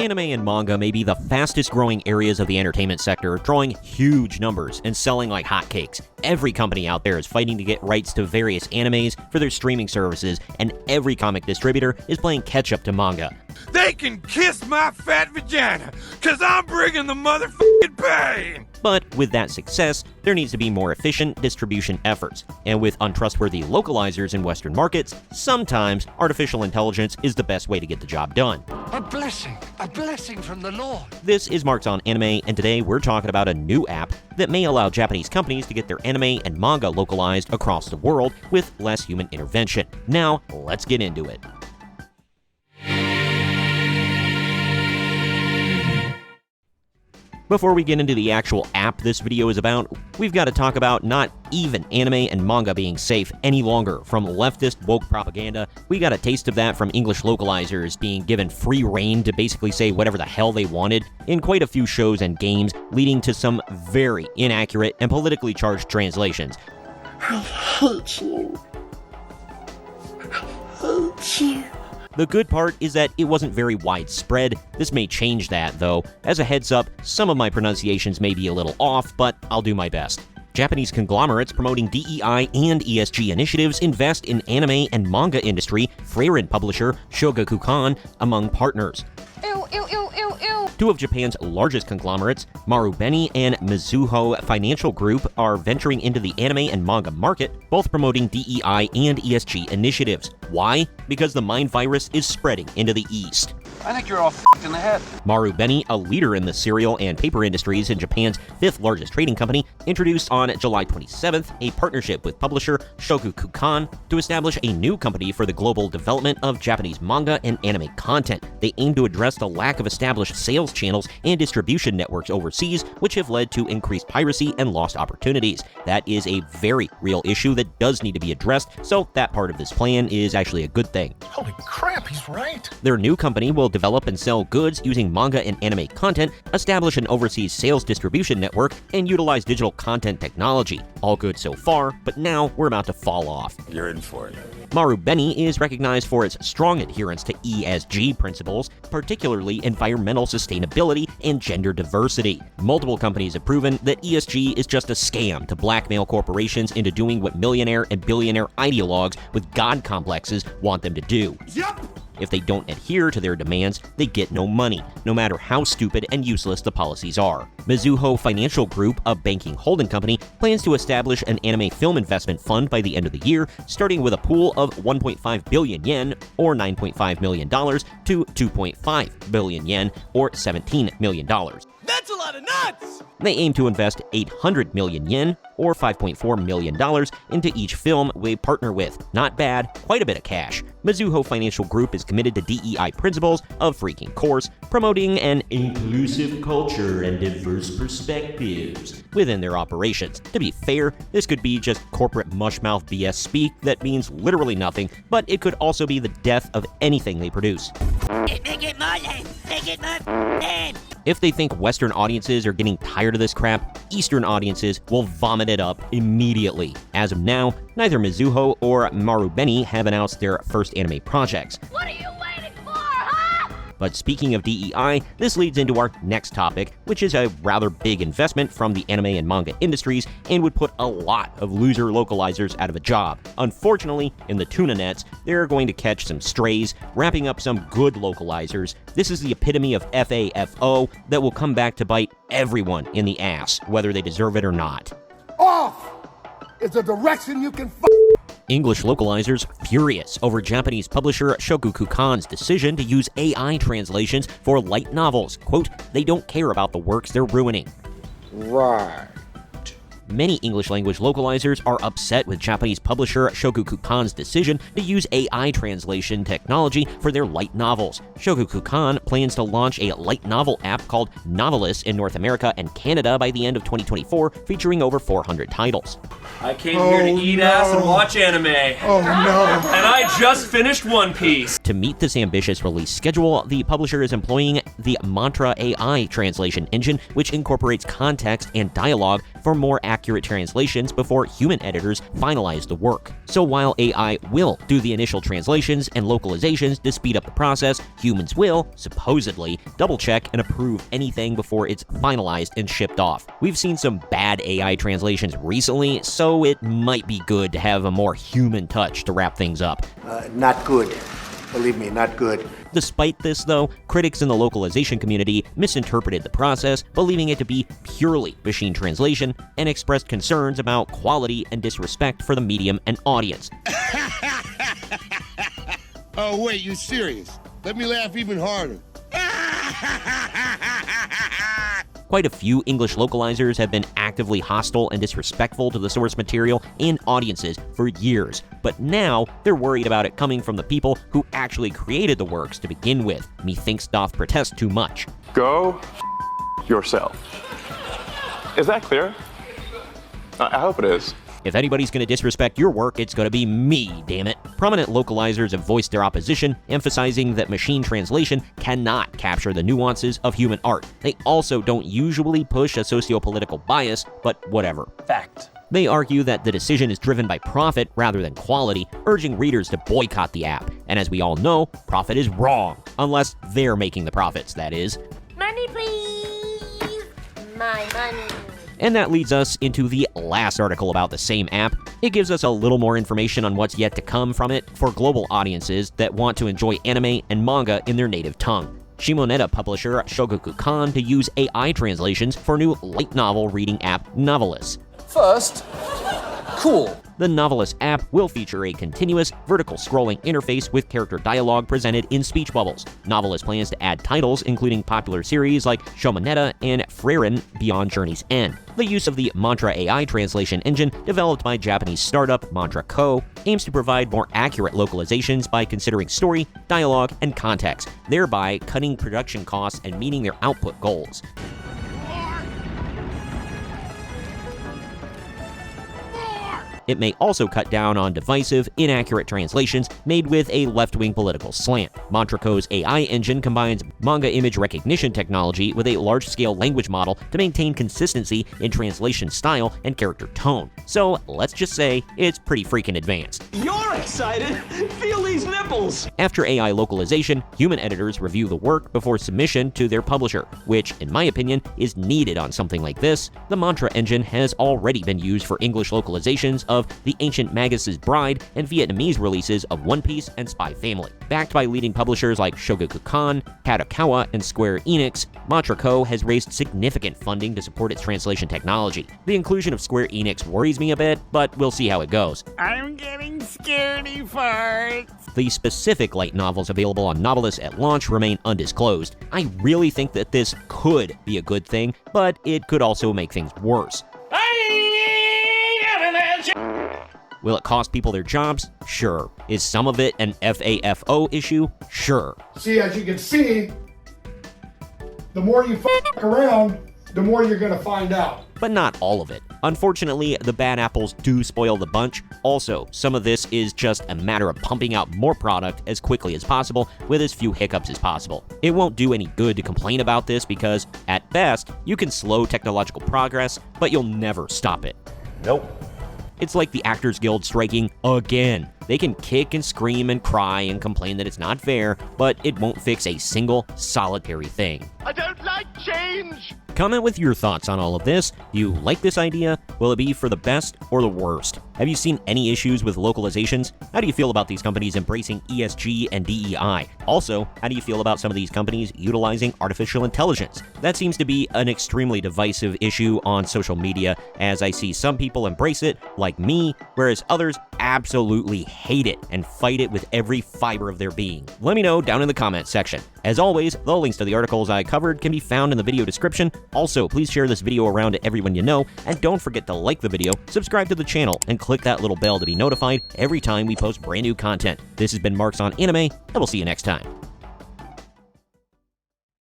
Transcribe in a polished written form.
Anime and manga may be the fastest growing areas of the entertainment sector, drawing huge numbers and selling like hotcakes. Every company out there is fighting to get rights to various animes for their streaming services, and every comic distributor is playing catch up to manga. They can kiss my fat vagina, cause I'm bringing the motherfucking pain! But with that success, there needs to be more efficient distribution efforts. And with untrustworthy localizers in Western markets, sometimes artificial intelligence is the best way to get the job done. A blessing from the Lord. This is Mark's on Anime, and today we're talking about a new app that may allow Japanese companies to get their anime and manga localized across the world with less human intervention. Now, let's get into it. Before we get into the actual app this video is about, we've got to talk about not even anime and manga being safe any longer from leftist woke propaganda. We got a taste of that from English localizers being given free rein to basically say whatever the hell they wanted in quite a few shows and games, leading to some very inaccurate and politically charged translations. I hate you. I hate you. The good part is that it wasn't very widespread. This may change that, though. As a heads up, some of my pronunciations may be a little off, but I'll do my best. Japanese conglomerates promoting DEI and ESG initiatives invest in anime and manga industry, Freiren publisher Shogakukan, among partners. Two of Japan's largest conglomerates, Marubeni and Mizuho Financial Group, are venturing into the anime and manga market, both promoting DEI and ESG initiatives. Why? Because the mind virus is spreading into the East. I think you're all f***ed in the head. Marubeni, a leader in the cereal and paper industries in Japan's fifth largest trading company, introduced on July 27th a partnership with publisher Shogakukan to establish a new company for the global development of Japanese manga and anime content. They aim to address the lack of established sales channels and distribution networks overseas, which have led to increased piracy and lost opportunities. That is a very real issue that does need to be addressed, so that part of this plan is actually a good thing. Holy crap, he's right. Their new company will develop and sell goods using manga and anime content, establish an overseas sales distribution network, and utilize digital content technology. All good so far, but now we're about to fall off. You're in for it. Marubeni is recognized for its strong adherence to ESG principles, particularly environmental sustainability and gender diversity. Multiple companies have proven that ESG is just a scam to blackmail corporations into doing what millionaire and billionaire ideologues with god complexes want them to do. Yup! If they don't adhere to their demands, they get no money, no matter how stupid and useless the policies are. Mizuho Financial Group, a banking holding company, plans to establish an anime film investment fund by the end of the year, starting with a pool of 1.5 billion yen, or $9.5 million, to 2.5 billion yen, or $17 million. That's a lot of nuts! They aim to invest 800 million yen, or $5.4 million, into each film they partner with. Not bad, quite a bit of cash. Mizuho Financial Group is committed to DEI principles of freaking course, promoting an inclusive culture and diverse perspectives within their operations. To be fair, this could be just corporate mushmouth BS speak that means literally nothing, but it could also be the death of anything they produce. Make it my name! Make it my name! If they think Western audiences are getting tired of this crap, Eastern audiences will vomit it up immediately. As of now, neither Mizuho or Marubeni have announced their first anime projects. What are you waiting for, huh? But speaking of DEI, this leads into our next topic, which is a rather big investment from the anime and manga industries and would put a lot of loser localizers out of a job. Unfortunately, in the tuna nets, they're going to catch some strays, wrapping up some good localizers. This is the epitome of FAFO that will come back to bite everyone in the ass, whether they deserve it or not. Off is a direction you can English localizers furious over Japanese publisher Shogakukan's decision to use AI translations for light novels. Quote, they don't care about the works they're ruining. Right. Many English-language localizers are upset with Japanese publisher Shogakukan's decision to use AI translation technology for their light novels. Shogakukan plans to launch a light novel app called Novelists in North America and Canada by the end of 2024, featuring over 400 titles. I came here to eat ass and watch anime. Oh no. And I just finished One Piece. To meet this ambitious release schedule, the publisher is employing the Mantra AI translation engine, which incorporates context and dialogue for more accurate translations before human editors finalize the work. So while AI will do the initial translations and localizations to speed up the process, humans will, supposedly, double-check and approve anything before it's finalized and shipped off. We've seen some bad AI translations recently, so it might be good to have a more human touch to wrap things up. Not good. Believe me, not good. Despite this, though, critics in the localization community misinterpreted the process, believing it to be purely machine translation, and expressed concerns about quality and disrespect for the medium and audience. Oh, wait, you serious? Let me laugh even harder. Quite a few English localizers have been actively hostile and disrespectful to the source material and audiences for years, but now they're worried about it coming from the people who actually created the works to begin with. Methinks doth protest too much. Go yourself. Is that clear? I hope it is. If anybody's going to disrespect your work, it's going to be me, damn it. Prominent localizers have voiced their opposition, emphasizing that machine translation cannot capture the nuances of human art. They also don't usually push a socio-political bias, but whatever. Fact. They argue that the decision is driven by profit rather than quality, urging readers to boycott the app. And as we all know, profit is wrong. Unless they're making the profits, that is. Money, please. My money. And that leads us into the last article about the same app. It gives us a little more information on what's yet to come from it for global audiences that want to enjoy anime and manga in their native tongue. Shimoneta publisher Shogakukan to use AI translations for new light novel reading app Novelists. First, cool. The Novelist app will feature a continuous, vertical scrolling interface with character dialogue presented in speech bubbles. Novelist plans to add titles including popular series like Shomoneta and Frieren Beyond Journey's End. The use of the Mantra AI translation engine, developed by Japanese startup Mantra Co., aims to provide more accurate localizations by considering story, dialogue, and context, thereby cutting production costs and meeting their output goals. It may also cut down on divisive, inaccurate translations made with a left-wing political slant. Mantraco's AI engine combines manga image recognition technology with a large-scale language model to maintain consistency in translation style and character tone. So let's just say it's pretty freaking advanced. You're excited? Feel these nipples! After AI localization, human editors review the work before submission to their publisher, which, in my opinion, is needed on something like this. The Mantra engine has already been used for English localizations of The Ancient Magus' Bride and Vietnamese releases of One Piece and Spy Family. Backed by leading publishers like Shogakukan, Kadokawa, and Square Enix, Mantra Co. has raised significant funding to support its translation technology. The inclusion of Square Enix worries me a bit, but we'll see how it goes. I'm getting scaredy farts. The specific light novels available on Novelists at launch remain undisclosed. I really think that this could be a good thing, but it could also make things worse. Will it cost people their jobs? Sure. Is some of it an FAFO issue? Sure. See, as you can see, the more you fuck around, the more you're gonna find out. But not all of it. Unfortunately, the bad apples do spoil the bunch. Also, some of this is just a matter of pumping out more product as quickly as possible with as few hiccups as possible. It won't do any good to complain about this because, at best, you can slow technological progress, but you'll never stop it. Nope. It's like the Actors Guild striking again. They can kick and scream and cry and complain that it's not fair, but it won't fix a single solitary thing. I don't like change! Comment with your thoughts on all of this. Do you like this idea? Will it be for the best or the worst? Have you seen any issues with localizations? How do you feel about these companies embracing ESG and DEI? Also, how do you feel about some of these companies utilizing artificial intelligence? That seems to be an extremely divisive issue on social media, as I see some people embrace it, like me, whereas others absolutely hate it and fight it with every fiber of their being. Let me know down in the comments section. As always, the links to the articles I covered can be found in the video description. Also, please share this video around to everyone you know, and don't forget to like the video, subscribe to the channel, and click that little bell to be notified every time we post brand new content. This has been Marks on Anime, and we'll see you next time.